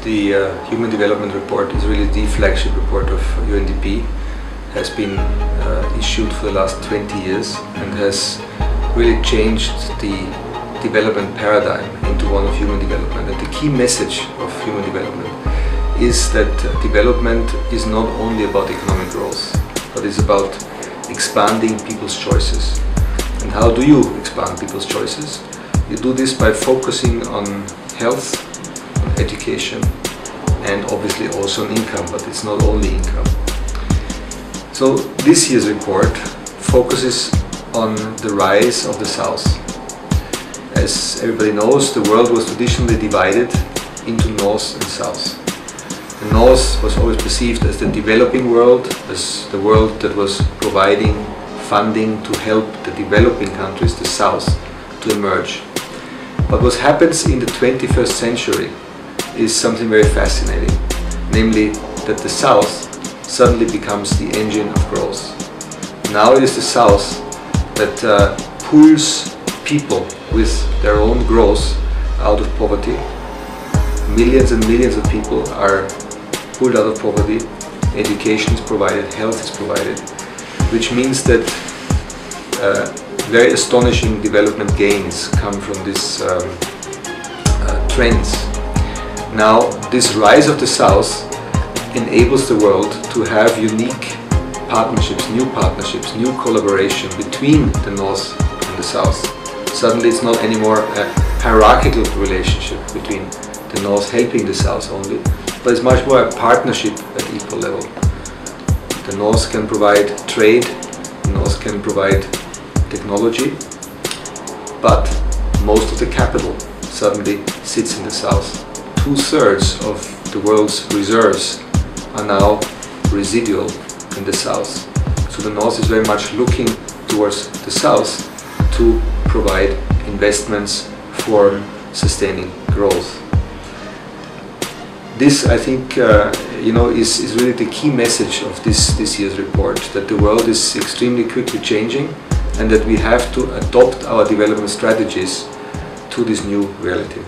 The Human Development Report is really the flagship report of UNDP. Has been issued for the last 20 years and has really changed the development paradigm into one of human development. And the key message of human development is that development is not only about economic growth, but it's about expanding people's choices. And how do you expand people's choices? You do this by focusing on health, on education, and obviously also on income, but it's not only income. So this year's report focuses on the rise of the South. As everybody knows, the world was traditionally divided into North and South. The North was always perceived as the developing world, as the world that was providing funding to help the developing countries, the South, to emerge. But what happens in the 21st century is something very fascinating, namely that the South suddenly becomes the engine of growth. Now it is the South that pulls people with their own growth out of poverty. Millions and millions of people are pulled out of poverty, education is provided, health is provided, which means that very astonishing development gains come from these trends. Now, this rise of the South enables the world to have unique partnerships, new collaboration between the North and the South. Suddenly it's not anymore a hierarchical relationship between the North helping the South only, but it's much more a partnership at equal level. The North can provide trade, the North can provide technology, but most of the capital suddenly sits in the South. 2/3 of the world's reserves are now residual in the South. So the North is very much looking towards the South to provide investments for sustaining growth. This, I think, is really the key message of this year's report, that the world is extremely quickly changing and that we have to adopt our development strategies to this new reality.